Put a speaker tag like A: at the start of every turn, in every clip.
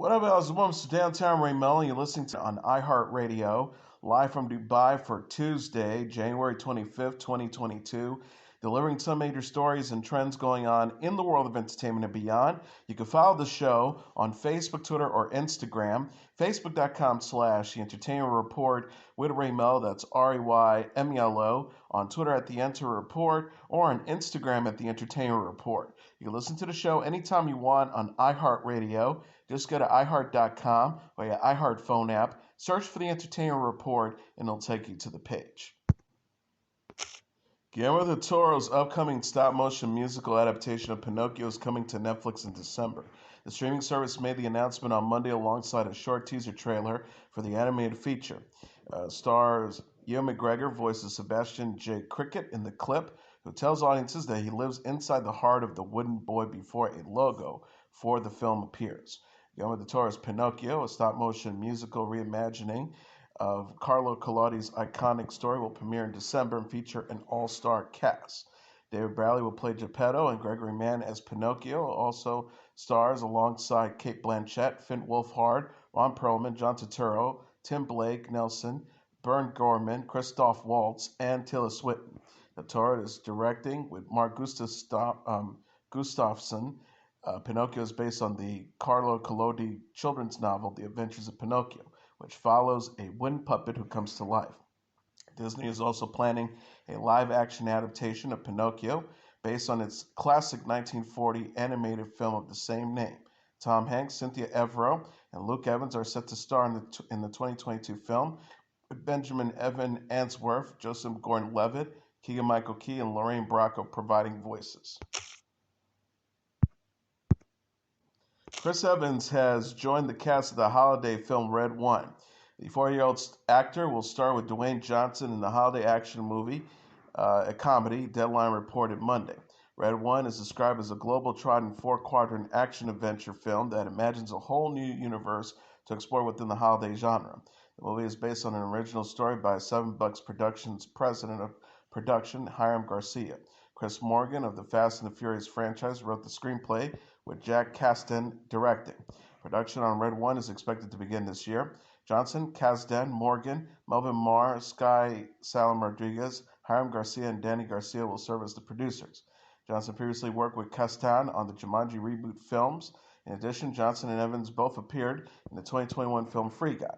A: What up, guys? Welcome to Downtown Ray Melo. You're listening to on iHeartRadio, live from Dubai for Tuesday, January 25th, 2022, delivering some major stories and trends going on in the world of entertainment and beyond. You can follow the show on Facebook, Twitter, or Instagram. Facebook.com/The Entertainment Report with Ray Melo, that's RAYMELO, on Twitter at The Enter Report, or on Instagram at The Entertainment Report. You can listen to the show anytime you want on iHeartRadio. Just go to iHeart.com or your iHeart phone app, search for The Entertainment Report, and it'll take you to the page. Guillermo del Toro's upcoming stop-motion musical adaptation of Pinocchio is coming to Netflix in December. The streaming service made the announcement on Monday alongside a short teaser trailer for the animated feature. Stars Ewan McGregor voices Sebastian J. Cricket in the clip, who tells audiences that he lives inside the heart of the wooden boy before a logo for the film appears. Guillermo del Toro's Pinocchio, a stop-motion musical reimagining of Carlo Collodi's iconic story, will premiere in December and feature an all-star cast. David Bradley will play Geppetto, and Gregory Mann as Pinocchio also stars alongside Cate Blanchett, Finn Wolfhard, Ron Perlman, John Turturro, Tim Blake Nelson, Bern Gorman, Christoph Waltz, and Tilda Swinton. Del Toro is directing with Mark Gustafson. Pinocchio is based on the Carlo Collodi children's novel, The Adventures of Pinocchio, which follows a wooden puppet who comes to life. Disney is also planning a live-action adaptation of Pinocchio based on its classic 1940 animated film of the same name. Tom Hanks, Cynthia Erivo, and Luke Evans are set to star in the 2022 film, with Benjamin Evan Answorth, Joseph Gordon-Levitt, Keegan-Michael Key, and Lorraine Bracco providing voices. Chris Evans has joined the cast of the holiday film Red One. The 40-year-old actor will star with Dwayne Johnson in the holiday action movie, a comedy, Deadline reported Monday. Red One is described as a globe-trotting four-quadrant action-adventure film that imagines a whole new universe to explore within the holiday genre. The movie is based on an original story by Seven Bucks Productions president of production, Hiram Garcia. Chris Morgan of the Fast and the Furious franchise wrote the screenplay, with Jack Kasdan directing. Production on Red One is expected to begin this year. Johnson, Kasdan, Morgan, Melvin Marr, Sky Salam Rodriguez, Hiram Garcia, and Danny Garcia will serve as the producers. Johnson previously worked with Kasdan on the Jumanji reboot films. In addition, Johnson and Evans both appeared in the 2021 film Free Guy.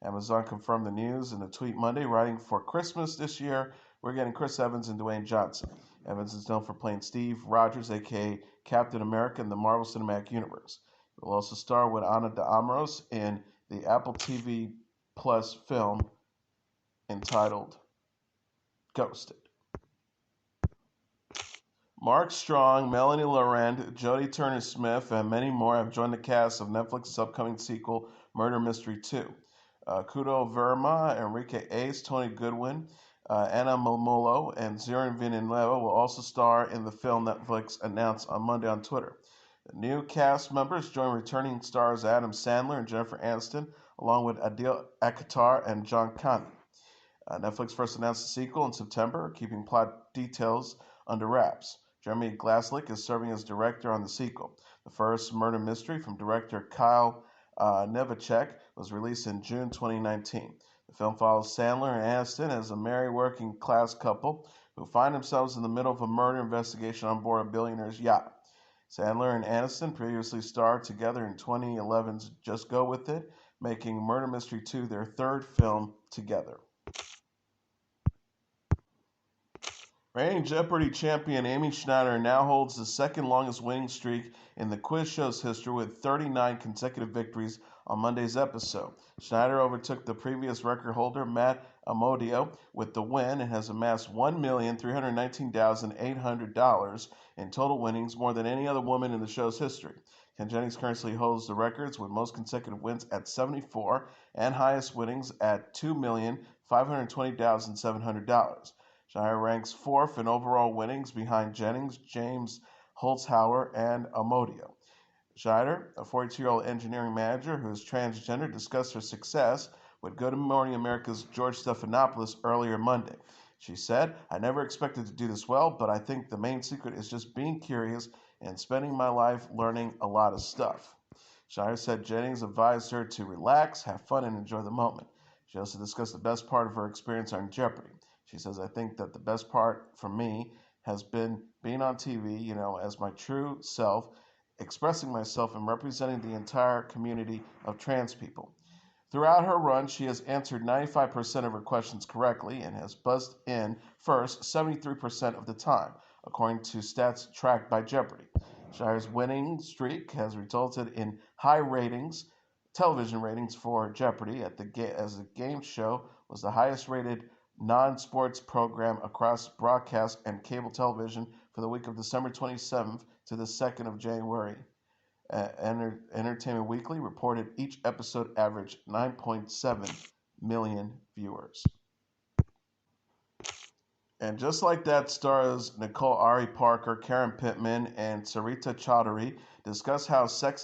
A: Amazon confirmed the news in a tweet Monday, writing, "For Christmas this year, we're getting Chris Evans and Dwayne Johnson." Evans is known for playing Steve Rogers, a.k.a. Captain America in the Marvel Cinematic Universe. He will also star with Ana de Armas in the Apple TV Plus film entitled Ghosted. Mark Strong, Melanie Laurent, Jodie Turner-Smith, and many more have joined the cast of Netflix's upcoming sequel, Murder Mystery 2. Kudo Verma, Enrique Ace, Tony Goodwin, Anna Momolo, and Zirin Villanueva will also star in the film Netflix announced on Monday on Twitter. The new cast members join returning stars Adam Sandler and Jennifer Aniston, along with Adil Akhtar and John Conti. Netflix first announced the sequel in September, keeping plot details under wraps. Jeremy Glasslick is serving as director on the sequel. The first murder mystery from director Kyle Nevacek was released in June 2019. The film follows Sandler and Aniston as a merry working-class couple who find themselves in the middle of a murder investigation on board a billionaire's yacht. Sandler and Aniston previously starred together in 2011's Just Go With It, making Murder Mystery 2 their third film together. Reigning Jeopardy champion Amy Schneider now holds the second longest winning streak in the quiz show's history with 39 consecutive victories on Monday's episode. Schneider overtook the previous record holder, Matt Amodio, with the win and has amassed $1,319,800 in total winnings, more than any other woman in the show's history. Ken Jennings currently holds the records with most consecutive wins at 74 and highest winnings at $2,520,700. Schneider ranks fourth in overall winnings behind Jennings, James Holzhauer, and Amodio. Schneider, a 42-year-old engineering manager who is transgender, discussed her success with Good Morning America's George Stephanopoulos earlier Monday. She said, "I never expected to do this well, but I think the main secret is just being curious and spending my life learning a lot of stuff." Schneider said Jennings advised her to relax, have fun, and enjoy the moment. She also discussed the best part of her experience on Jeopardy. She says, I think that the best part for me has been being on TV, as my true self, expressing myself and representing the entire community of trans people. Throughout her run, she has answered 95% of her questions correctly and has buzzed in first 73% of the time, according to stats tracked by Jeopardy. Shire's winning streak has resulted in high ratings, television ratings for Jeopardy as the game show was the highest rated non-sports program across broadcast and cable television for the week of December 27th to the 2nd of January. Entertainment Weekly reported each episode averaged 9.7 million viewers. And just like that, stars Nicole Ari Parker, Karen Pittman, and Sarita Chaudhary discuss how the Sex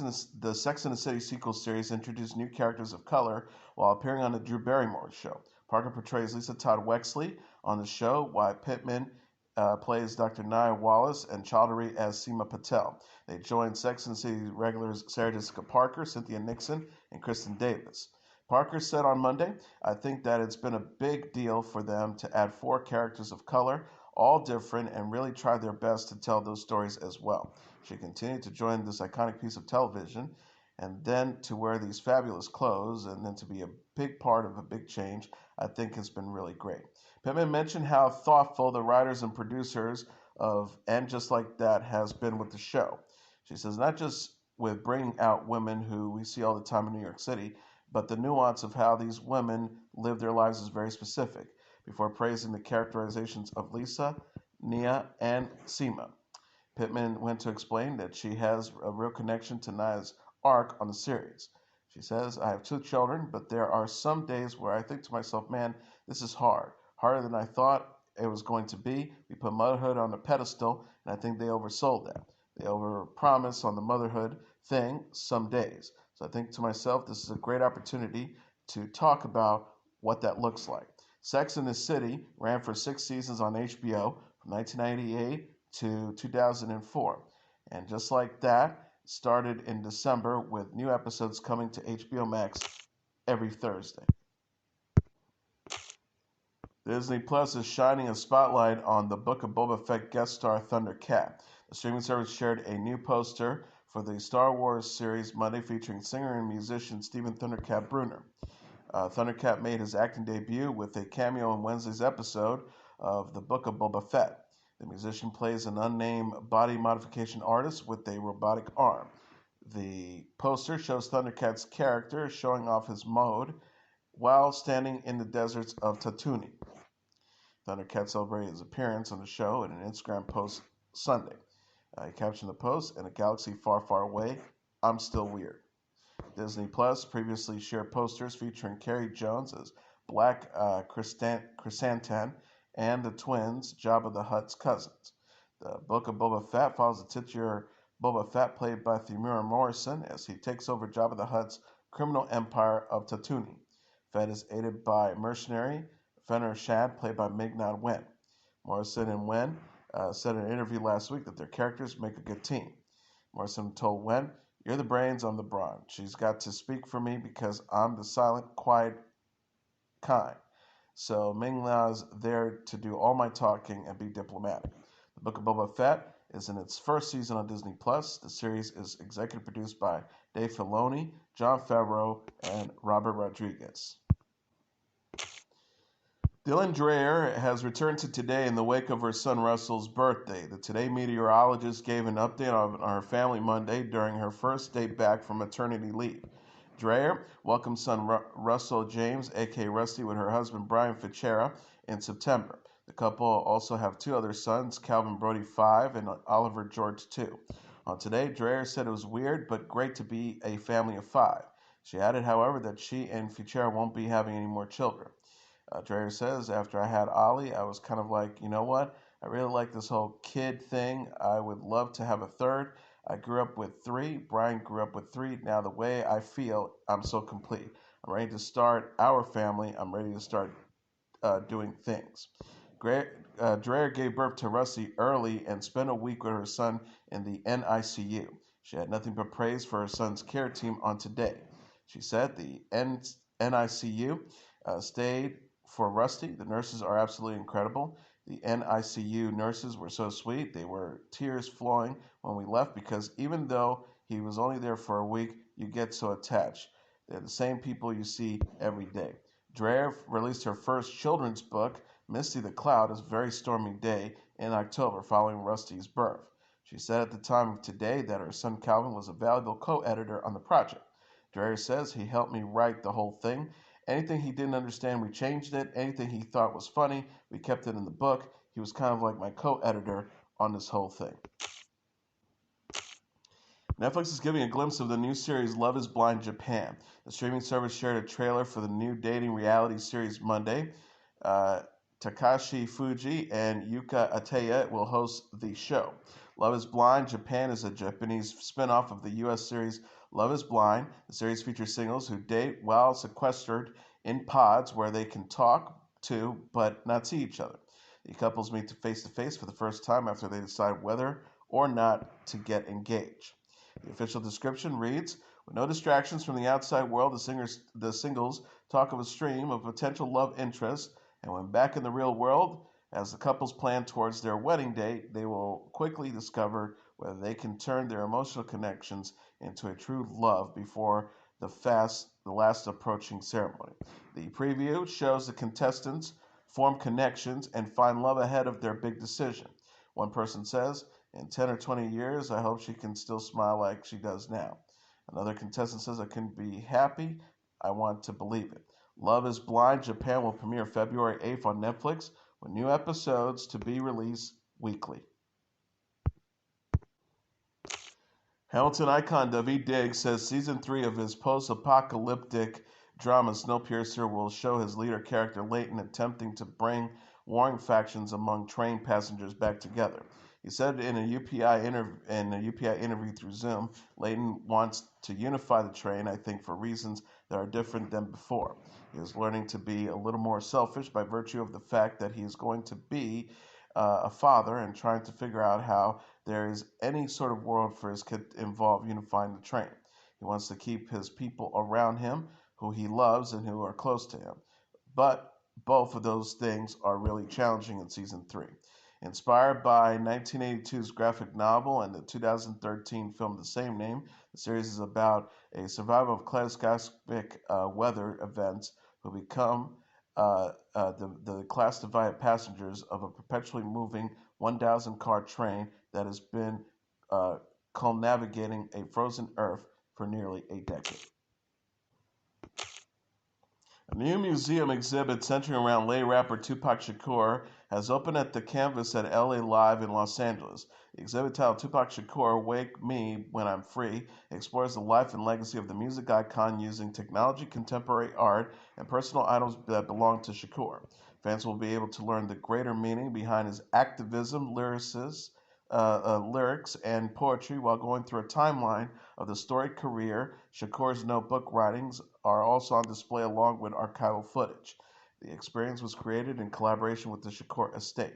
A: and the City sequel series introduced new characters of color while appearing on the Drew Barrymore show. Parker portrays Lisa Todd Wexley on the show, while Pittman plays Dr. Nia Wallace and Chaudhary as Seema Patel. They joined Sex and the City regulars Sarah Jessica Parker, Cynthia Nixon, and Kristen Davis. Parker said on Monday, I think that it's been a big deal for them to add 4 characters of color, all different, and really try their best to tell those stories as well. She continued to join this iconic piece of television, and then to wear these fabulous clothes, and then to be a big part of a big change, I think has been really great. Pittman mentioned how thoughtful the writers and producers of And Just Like That has been with the show. She says, not just with bringing out women who we see all the time in New York City, but the nuance of how these women live their lives is very specific, before praising the characterizations of Lisa, Nia, and Seema. Pittman went to explain that she has a real connection to Nia's arc on the series. She says, I have 2 children, but there are some days where I think to myself, man, this is hard. Harder than I thought it was going to be. We put motherhood on a pedestal, and I think they oversold that. They overpromise on the motherhood thing some days. So I think to myself, this is a great opportunity to talk about what that looks like. Sex and the City ran for 6 seasons on HBO from 1998 to 2004. And just like that, started in December with new episodes coming to HBO Max every Thursday. Disney Plus is shining a spotlight on the Book of Boba Fett guest star Thundercat. The streaming service shared a new poster for the Star Wars series Monday featuring singer and musician Stephen Thundercat Bruner. Thundercat made his acting debut with a cameo in Wednesday's episode of the Book of Boba Fett. The musician plays an unnamed body modification artist with a robotic arm. The poster shows Thundercat's character showing off his mode while standing in the deserts of Tatooine. Thundercat celebrated his appearance on the show in an Instagram post Sunday. He captioned the post, in a galaxy far, far away, I'm still weird. Disney Plus previously shared posters featuring Carrie Jones as Black Chrysanthemum and the twins, Jabba the Hutt's cousins. The Book of Boba Fett follows the titular Boba Fett, played by Temuera Morrison, as he takes over Jabba the Hutt's criminal empire of Tatooine. Fett is aided by mercenary Fenrir Shad, played by Ming-Na Wen. Morrison and Wen said in an interview last week that their characters make a good team. Morrison told Wen, you're the brains, I'm the brawn. She's got to speak for me because I'm the silent, quiet kind. So Ming-Na's there to do all my talking and be diplomatic. The Book of Boba Fett is in its first season on Disney Plus. The series is executive produced by Dave Filoni, Jon Favreau, and Robert Rodriguez. Dylan Dreyer has returned to Today in the wake of her son Russell's birthday. The Today meteorologist gave an update on her family Monday during her first day back from maternity leave. Dreyer welcomed son Russell James, a.k.a. Rusty, with her husband Brian H.E.R. in September. The couple also have 2 other sons, Calvin Brody 5 and Oliver George 2. On Today, Dreyer said it was weird but great to be a family of 5. She added, however, that she and H.E.R. won't be having any more children. Dreyer says, after I had Ollie, I was kind of like, you know what? I really like this whole kid thing. I would love to have a third. I grew up with 3. Brian grew up with 3. Now the way I feel, I'm so complete. I'm ready to start our family. I'm ready to start doing things. Dreyer gave birth to Rusty early and spent a week with her son in the NICU. She had nothing but praise for her son's care team on Today. She said the NICU stayed for Rusty. The nurses are absolutely incredible. The NICU nurses were so sweet. They were tears flowing when we left because even though he was only there for a week, you get so attached. They're the same people you see every day. Dreyer released her first children's book, Misty the Cloud, is a very stormy day in October following Rusty's birth. She said at the time of Today that her son Calvin was a valuable co-editor on the project. Dreyer says he helped me write the whole thing. Anything he didn't understand, we changed it. Anything he thought was funny, we kept it in the book. He was kind of like my co-editor on this whole thing. Netflix is giving a glimpse of the new series Love is Blind Japan. The streaming service shared a trailer for the new dating reality series Monday. Takashi Fuji and Yuka Ataya will host the show. Love is Blind Japan is a Japanese spin-off of the U.S. series Love is Blind. The series features singles who date while sequestered in pods where they can talk to but not see each other. The couples meet face to face for the first time after they decide whether or not to get engaged. The official description reads, with no distractions from the outside world, the singles talk of a stream of potential love interests, and when back in the real world, as the couples plan towards their wedding date, they will quickly discover whether they can turn their emotional connections into a true love before the last approaching ceremony. The preview shows the contestants form connections and find love ahead of their big decision. One person says, in 10 or 20 years, I hope she can still smile like she does now. Another contestant says, I can be happy. I want to believe it. Love is Blind Japan will premiere February 8th on Netflix with new episodes to be released weekly. Hamilton icon Daveed Diggs says season 3 of his post-apocalyptic drama Snowpiercer will show his leader character Leighton attempting to bring warring factions among train passengers back together. He said in a UPI interview through Zoom, Leighton wants to unify the train, I think, for reasons that are different than before. He is learning to be a little more selfish by virtue of the fact that he is going to be a father and trying to figure out how there is any sort of world for his kid to involve unifying the train. He wants to keep his people around him who he loves and who are close to him. But both of those things are really challenging in season 3. Inspired by 1982's graphic novel and the 2013 film the same name, the series is about a survival of catastrophic weather events who become the class-divided passengers of a perpetually moving 1,000-car train that has been navigating a frozen Earth for nearly a decade. A new museum exhibit centering around lay rapper Tupac Shakur has opened at the Canvas at LA Live in Los Angeles. The exhibit titled Tupac Shakur, Wake Me When I'm Free explores the life and legacy of the music icon using technology, contemporary art, and personal items that belong to Shakur. Fans will be able to learn the greater meaning behind his activism, lyrics, and poetry while going through a timeline of the storied career. Shakur's notebook writings are also on display along with archival footage. The experience was created in collaboration with the Shakur estate.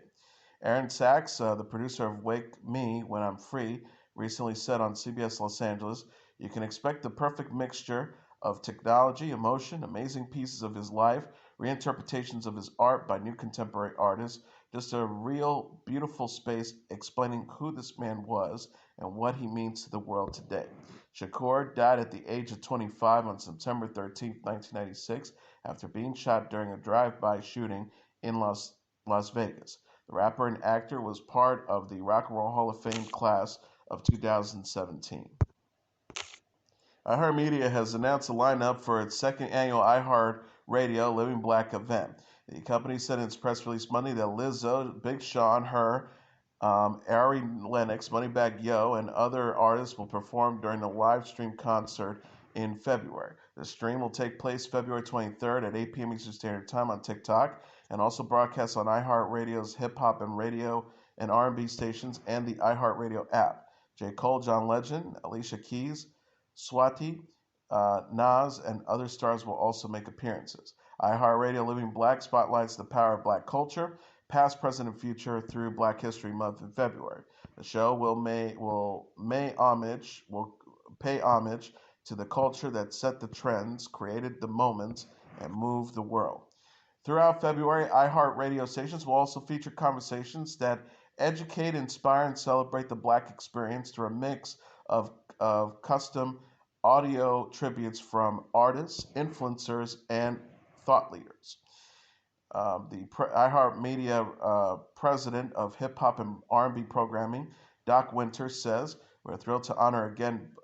A: Aaron Sachs, the producer of Wake Me When I'm Free, recently said on CBS Los Angeles, you can expect the perfect mixture of technology, emotion, amazing pieces of his life, reinterpretations of his art by new contemporary artists, just a real beautiful space explaining who this man was and what he means to the world today. Shakur died at the age of 25 on September 13, 1996, after being shot during a drive-by shooting in Las Vegas. The rapper and actor was part of the Rock and Roll Hall of Fame class of 2017. iHeartRadio has announced a lineup for its second annual iHeartRadio Living Black event. The company said in its press release Monday that Lizzo, Big Sean, H.E.R, Ari Lennox, Moneybagg Yo, and other artists will perform during a live stream concert in February. The stream will take place February 23rd at 8 p.m. Eastern Standard Time on TikTok and also broadcast on iHeartRadio's hip-hop and radio and R&B stations and the iHeartRadio app. J. Cole, John Legend, Alicia Keys, Swati, Nas, and other stars will also make appearances. iHeartRadio Living Black spotlights the power of black culture, past, present, and future through Black History Month in February. The show will pay homage to the culture that set the trends, created the moments, and moved the world. Throughout February, iHeartRadio stations will also feature conversations that educate, inspire, and celebrate the Black experience through a mix of custom audio tributes from artists, influencers, and thought leaders. The iHeartMedia president of hip hop and R&B programming, Doc Winter, says, "We're thrilled to honor again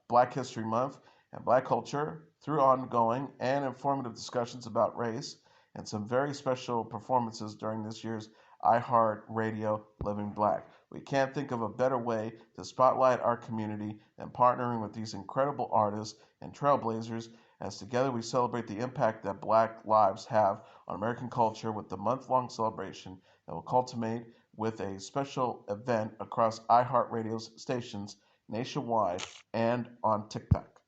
A: Black History Month and Black culture through ongoing and informative discussions about race and some very special performances during this year's iHeartRadio Living Black. We can't think of a better way to spotlight our community than partnering with these incredible artists and trailblazers, as together we celebrate the impact that Black lives have on American culture with the month-long celebration that will culminate with a special event across iHeartRadio's stations nationwide and on TikTok."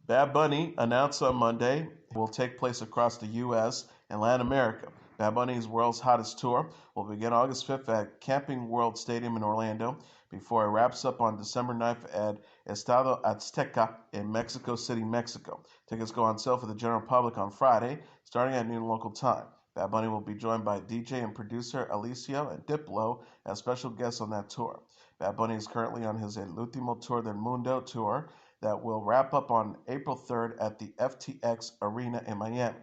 A: Bad Bunny announced on Monday it will take place across the U.S. and Latin America. Bad Bunny's World's Hottest Tour will begin August 5th at Camping World Stadium in Orlando before it wraps up on December 9th at Estadio Azteca in Mexico City, Mexico. Tickets go on sale for the general public on Friday, starting at noon local time. Bad Bunny will be joined by DJ and producer Alicio and Diplo as special guests on that tour. Bad Bunny is currently on his El Último Tour del Mundo tour that will wrap up on April 3rd at the FTX Arena in Miami.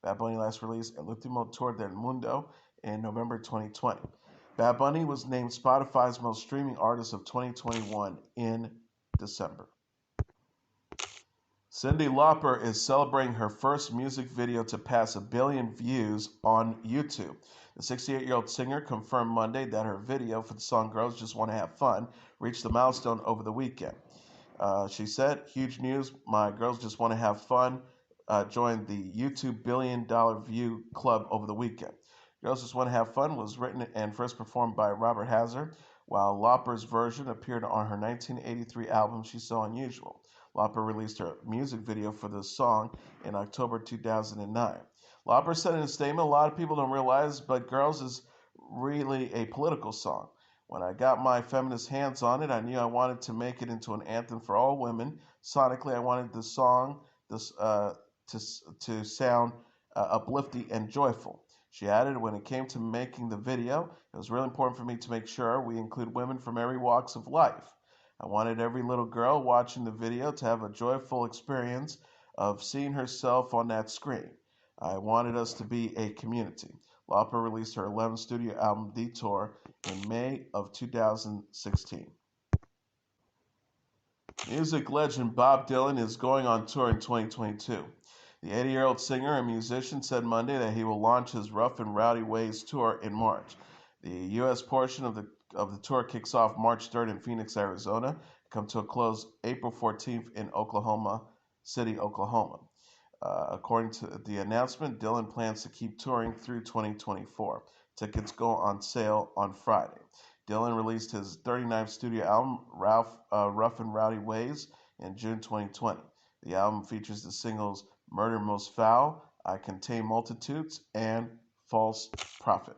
A: Bad Bunny last released El Último Tour del Mundo in November 2020. Bad Bunny was named Spotify's most streaming artist of 2021 in December. Cyndi Lauper is celebrating her first music video to pass 1 billion views on YouTube. The 68-year-old singer confirmed Monday that her video for the song Girls Just Want to Have Fun reached the milestone over the weekend. She said, "Huge news, my Girls Just Want to Have Fun joined the YouTube billion-dollar view club over the weekend." Girls Just Want to Have Fun was written and first performed by Robert Hazard, while Lauper's version appeared on her 1983 album She's So Unusual. Lauper released her music video for the song in October 2009. Lauper said in a statement, "A lot of people don't realize, but Girls is really a political song. When I got my feminist hands on it, I knew I wanted to make it into an anthem for all women. Sonically, I wanted the song to sound uplifting and joyful." She added, "When it came to making the video, it was really important for me to make sure we include women from every walks of life. I wanted every little girl watching the video to have a joyful experience of seeing herself on that screen. I wanted us to be a community." Lauper released her 11th studio album, Detour, in May of 2016. Music legend Bob Dylan is going on tour in 2022. The 80-year-old singer and musician said Monday that he will launch his Rough and Rowdy Ways tour in March. The U.S. portion of the tour kicks off March 3rd in Phoenix, Arizona, come to a close April 14th in Oklahoma City, Oklahoma. According to the announcement, Dylan plans to keep touring through 2024. Tickets go on sale on Friday. Dylan released his 39th studio album, Rough and Rowdy Ways, in June 2020. The album features the singles Murder Most Foul, I Contain Multitudes, and False Prophet.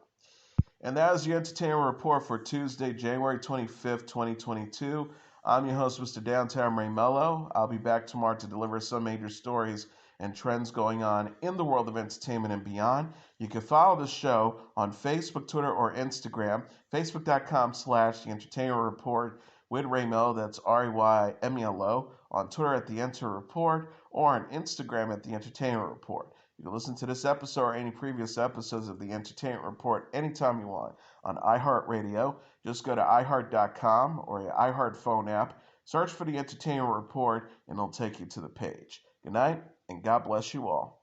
A: And that is your entertainment report for Tuesday, January 25th, 2022. I'm your host, Mr. Downtown Melo. I'll be back tomorrow to deliver some major stories and trends going on in the world of entertainment and beyond. You can follow the show on Facebook, Twitter, or Instagram. Facebook.com/The Entertainment Report with Ray Melo, that's RAYMELO. On Twitter at The Enter Report, or on Instagram at The Entertainment Report. You can listen to this episode or any previous episodes of The Entertainment Report anytime you want on iHeartRadio. Just go to iHeart.com or your iHeart phone app, search for The Entertainment Report, and it'll take you to the page. Good night, and God bless you all.